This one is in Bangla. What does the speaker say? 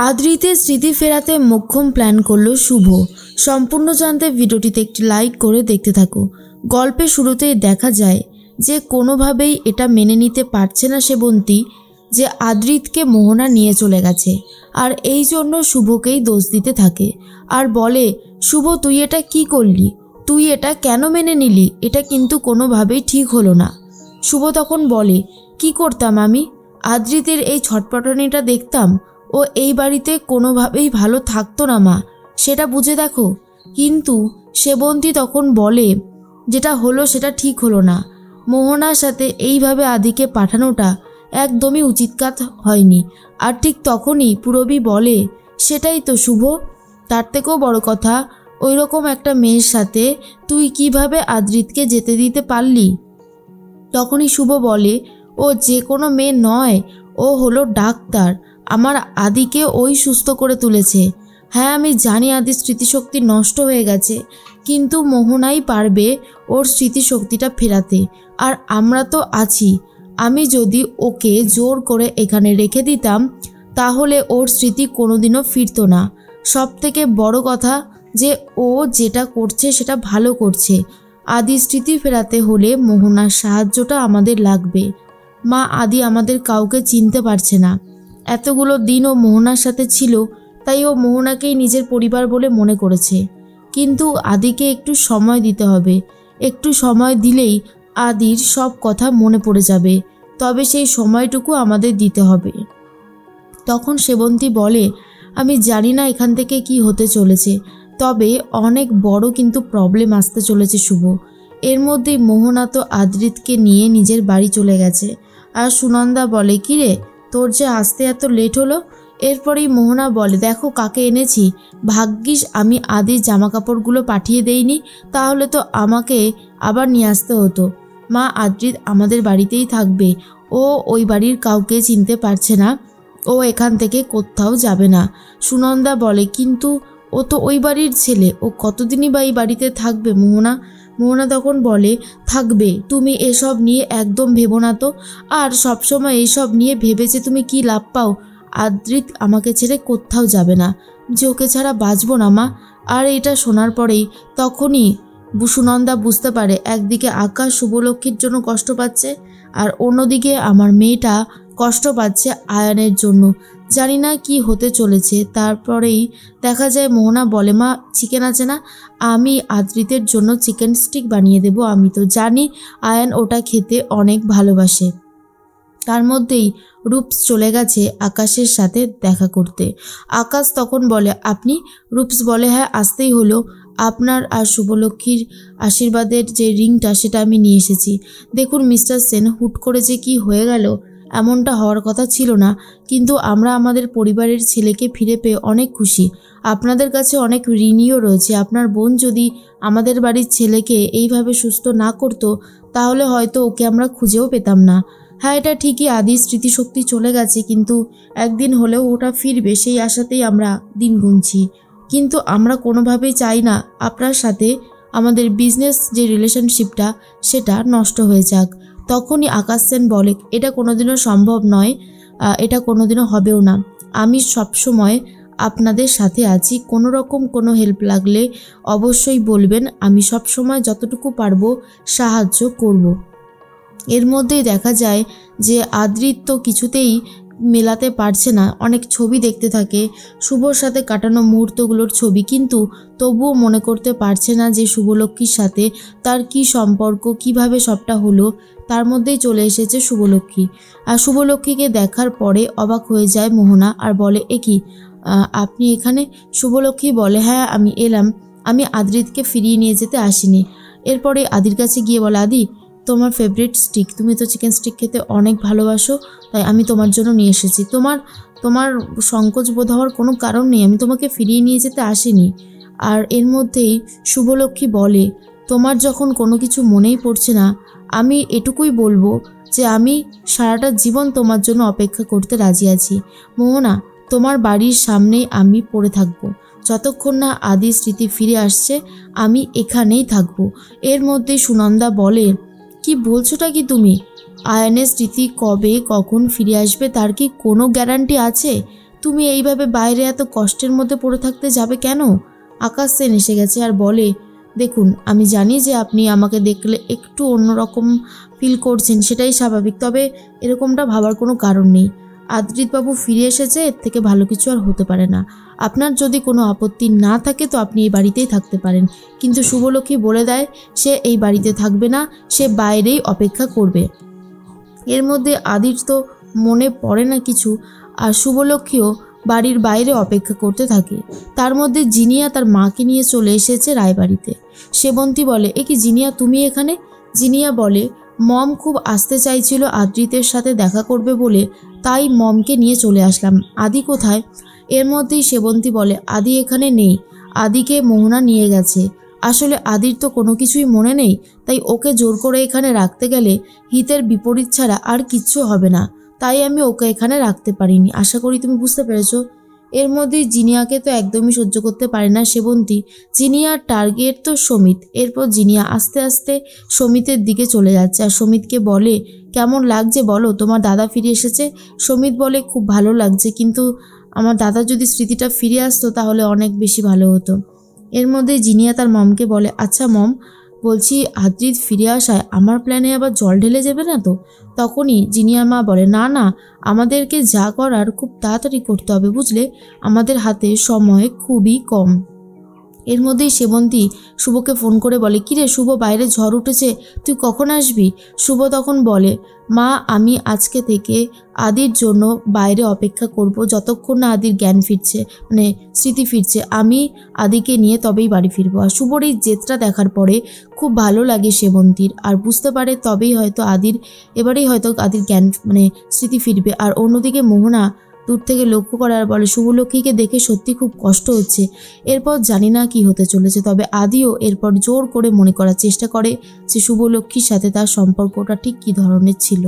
আদ্রিতের স্মৃতি ফেরাতে মোক্ষম প্ল্যান করলো শুভ। সম্পূর্ণ জানতে ভিডিওটিতে একটি লাইক করে দেখতে থাকো। গল্পের শুরুতেই দেখা যায় যে কোনোভাবেই এটা মেনে নিতে পারছে না সেবন্তী যে আদ্রিতকে মোহনা নিয়ে চলে গেছে, আর এই জন্য শুভকেই দোষ দিতে থাকে আর বলে, শুভ তুই এটা কি করলি, তুই এটা কেন মেনে নিলি, এটা কিন্তু কোনোভাবেই ঠিক হলো না। শুভ তখন বলে, কি করতাম আমি, আদ্রিতের এই ছটপটানিটা দেখতাম, ও এই বাড়িতে কোনোভাবেই ভালো থাকতো না মা, সেটা বুঝে দেখো। কিন্তু সেবন্তী তখন বলে, যেটা হলো সেটা ঠিক হলো না, মোহনার সাথে এইভাবে আদিকে পাঠানোটা একদমই উচিত কাজ হয়নি। আর ঠিক তখনই পূরবী বলে, সেটাই তো শুভ, তার থেকেও বড় কথা, ওই রকম একটা মেয়ের সাথে তুই কিভাবে আদ্রিতকে যেতে দিতে পারলি। তখনই শুভ বলে, ও যে কোনো মেয়ে নয়, ও হলো ডাক্তার, আমার আদিকে ওই সুস্থ করে তুলেছে। হ্যাঁ আমি জানি আদির স্মৃতিশক্তি নষ্ট হয়ে গেছে, কিন্তু মোহনাই পারবে ওর স্মৃতিশক্তিটা ফেরাতে, আর আমরা তো আছি। আমি যদি ওকে জোর করে এখানে রেখে দিতাম তাহলে ওর স্মৃতি কোনোদিনও ফিরতো না। সব থেকে বড় কথা যে ও যেটা করছে সেটা ভালো করছে। আদির স্মৃতি ফেরাতে হলে মোহনার সাহায্যটা আমাদের লাগবে। মা, আদি আমাদের কাউকে চিনতে পারছে না। এতগুলো দিন ও মোহনার সাথে ছিল, তাই ও মোহনাকেই নিজের পরিবার বলে মনে করেছে। কিন্তু আদিকে একটু সময় দিতে হবে, একটু সময় দিলেই আদির সব কথা মনে পড়ে যাবে, তবে সেই সময়টুকু আমাদের দিতে হবে। তখন সেবন্তী বলে, আমি জানি না এখান থেকে কি হতে চলেছে, তবে অনেক বড় কিন্তু প্রবলেম আসতে চলেছে শুভ। এর মধ্যেই মোহনা তো আদ্রিতকে নিয়ে নিজের বাড়ি চলে গেছে। আর সুনন্দা বলে, কিরে তোর যে আসতে এত লেট হলো। এরপরেই মোহনা বলে, দেখো কাকে এনেছি, ভাগ্যিস আমি আদির জামা কাপড়গুলো পাঠিয়ে দেইনি, তাহলে তো আমাকে আবার নিয়ে আসতে হতো। মা, আদ্রিত আমাদের বাড়িতেই থাকবে, ও ওই বাড়ির কাউকে চিনতে পারছে না, ও এখান থেকে কোথাও যাবে না। সুনন্দা বলে, কিন্তু ও তো ওই বাড়ির ছেলে, ও কতদিনই বা এই বাড়িতে থাকবে মোহনা। মোহনা তখন বলে, থাকবে, তুমি এসব নিয়ে একদম ভেবো না তো, আর সবসময় এইসব নিয়ে ভেবেছে তুমি কি লাভ পাও। আদ্রিত আমাকে ছেড়ে কোথাও যাবে না, যে ওকে ছাড়া বাঁচবো না মা। আর এটা শোনার পরেই তখনই সুনন্দা বুঝতে পারে, একদিকে আকাশ শুভলক্ষ্মীর জন্য কষ্ট পাচ্ছে, আর অন্যদিকে আমার মেয়েটা কষ্ট পাচ্ছে আয়ানের জন্য। জানি না কি হতে চলেছে। তারপরেই দেখা যায় মোহনা বলে, মা চিকেন আছে না, আমি আদ্রিতের জন্য চিকেন স্টিক বানিয়ে দেব, আমি তো জানি আয়ান ওটা খেতে অনেক ভালোবাসে। তার মধ্যেই রূপস চলে গেছে আকাশের সাথে দেখা করতে। আকাশ তখন বলে, আপনি? রূপস বলে, হ্যাঁ আসতেই হলো, আপনার আর শুভলক্ষ্মীর আশীর্বাদের যে রিংটা সেটা আমি নিয়ে এসেছি। দেখুন মিস্টার সেন, হুট করে যে কি হয়ে গেল, এমনটা হওয়ার কথা ছিল না, কিন্তু আমরা আমাদের পরিবারের ছেলেকে ফিরে পেয়ে অনেক খুশি। আপনাদের কাছে অনেক ঋণীও রয়েছে। আপনার বোন যদি আমাদের বাড়ির ছেলেকে এইভাবে সুস্থ না করতো তাহলে হয়তো ওকে আমরা খুঁজেও পেতাম না। হ্যাঁ এটা ঠিকই, আদির স্মৃতিশক্তি চলে গেছে, কিন্তু একদিন হলেও ওটা ফিরবে, সেই আশাতেই আমরা দিন গুনছি। কিন্তু আমরা কোনোভাবেই চাই না আপনার সাথে আমাদের বিজনেস যে রিলেশনশিপটা সেটা নষ্ট হয়ে যাক। তখনই আকাশ সেন বলে, এটা কোনোদিনও সম্ভব নয়, এটা কোনোদিনও হবেও না। আমি সবসময় আপনাদের সাথে আছি, কোনো রকম কোনো হেল্প লাগলে অবশ্যই বলবেন, আমি সবসময় যতটুকু পারবো সাহায্য করব। এর মধ্যেই দেখা যায় যে আদ্রিত তো কিছুতেই মেলাতে পারছে না, অনেক ছবি দেখতে থাকে শুভর সাথে কাটানো মুহূর্তগুলোর ছবি, কিন্তু তবুও মনে করতে পারছে না যে শুভলক্ষ্মীর সাথে তার কি সম্পর্ক, কিভাবে সবটা হলো। তার মধ্যেই চলে এসেছে শুভলক্ষ্মী, আর শুভলক্ষ্মীকে দেখার পরে অবাক হয়ে যায় মোহনা আর বলে, এ কি আপনি এখানে? শুভলক্ষ্মী বলে, হ্যাঁ আমি এলাম, আমি আদ্রিতকে ফিরিয়ে নিয়ে যেতে আসিনি। এরপরে আদির কাছে গিয়ে বলে, আদি তোমার ফেভারিট স্টিক, তুমি তো চিকেন স্টিক খেতে অনেক ভালোবাসো, তাই আমি তোমার জন্য নিয়ে এসেছি। তোমার সংকোচ বোধ হওয়ার কোনো কারণ নেই, আমি তোমাকে ফিরিয়ে নিয়ে যেতে আসিনি। আর এর মধ্যেই শুভলক্ষ্মী বলে, তোমার যখন কোনো কিছু মনেই পড়ছে না, আমি এটুকুই বলবো যে আমি সারাটা জীবন তোমার জন্য অপেক্ষা করতে রাজি আছি। মোহনা, তোমার বাড়ির সামনেই আমি পড়ে থাকবো, যতক্ষণ না আদির স্মৃতি ফিরে আসছে আমি এখানেই থাকবো। এর মধ্যে সুনন্দা বলে, কি বলছোটা কি তুমি? আয়ানের স্মৃতি কবে কখন ফিরে আসবে তার কি কোনো গ্যারান্টি আছে? তুমি এইভাবে বাইরে এত কষ্টের মধ্যে পড়ে থাকতে যাবে কেন? আকাশ সেন এসে গেছে আর বলে, দেখুন আমি জানি যে আপনি আমাকে দেখলে একটু অন্যরকম ফিল করছেন, সেটাই স্বাভাবিক, তবে এরকমটা ভাবার কোনো কারণ নেই। আদ্রিতবাবু ফিরে এসেছে, এর থেকে ভালো কিছু আর হতে পারে না। আপনার যদি কোনো আপত্তি না থাকে তো আপনি এই বাড়িতেই থাকতে পারেন, কিন্তু শুভলক্ষ্মী বলে দেয় সে এই বাড়িতে থাকবে না, সে বাইরেই অপেক্ষা করবে। এর মধ্যে আদির তো মনে পড়ে না কিছু, আর শুভলক্ষ্মীও বাড়ির বাইরে অপেক্ষা করতে থাকে। তার মধ্যে জিনিয়া তার মাকে নিয়ে চলে এসেছে রায়বাড়িতে। সেবন্তী বলে, এ কি জিনিয়া, তুমি এখানে? জিনিয়া বলে, মম খুব আসতে চাইছিল আদ্রিতের সাথে দেখা করবে বলে, তাই মমকে নিয়ে চলে আসলাম। আদি কোথায়? এর মধ্যেই সেবন্তী বলে, আদি এখানে নেই, আদিকে মোহনা নিয়ে গেছে। আসলে আদির তো কোনো কিছুই মনে নেই, তাই ওকে জোর করে এখানে রাখতে গেলে হিতের বিপরীত ছাড়া আর কিচ্ছু হবে না, তাই আমি ওকে এখানে রাখতে পারিনি। আশা করি তুমি বুঝতে পেরেছো। এর মধ্যেই জিনিয়াকে তো একদমই সহ্য করতে পারে না সেবন্তী। জিনিয়ার টার্গেট তো সমিত। এরপর জিনিয়া আস্তে আস্তে সমিতের দিকে চলে যাচ্ছে আর সমিতকে বলে, কেমন লাগছে বলো, তোমার দাদা ফিরে এসেছে? সমিত বলে, খুব ভালো লাগছে, কিন্তু আমার দাদা যদি স্মৃতিটা ফিরে আসতো তাহলে অনেক বেশি ভালো হতো। এর মধ্যে জিনিয়া তার মমকে বলে, আচ্ছা মম, বলছি আদ্রিত ফিরে আসায় আমার প্ল্যানে আবার জল ঢেলে যাবে না তো? তখনই জিনিয়ার মা বলে, না না, আমাদেরকে যা করার খুব তাড়াতাড়ি করতে হবে, বুঝলে, আমাদের হাতে সময় খুবই কম। এর মধ্যেই সেবন্তী শুভকে ফোন করে বলে, কিরে শুভ, বাইরে ঝড় উঠেছে, তুই কখন আসবি? শুভ তখন বলে, মা আমি আজকে থেকে আদির জন্য বাইরে অপেক্ষা করব, যতক্ষণ না আদির জ্ঞান ফিরছে, মানে স্মৃতি ফিরছে, আমি আদিকে নিয়ে তবেই বাড়ি ফিরবো। আর শুভর এই জেদটা দেখার পরে খুব ভালো লাগে সেবন্তীর, আর বুঝতে পারে তবেই হয়তো এবারেই হয়তো আদির জ্ঞান মানে স্মৃতি ফিরবে। আর অন্যদিকে মোহনা দূর থেকে লক্ষ্য করার বলে, শুভলক্ষ্মীকে দেখে সত্যি খুব কষ্ট হচ্ছে। এরপর জানি না কি হতে চলেছে, তবে আদিও এরপর জোর করে মনে করার চেষ্টা করে যে শুভলক্ষ্মীর সাথে তার সম্পর্কটা ঠিক কী ধরনের ছিল।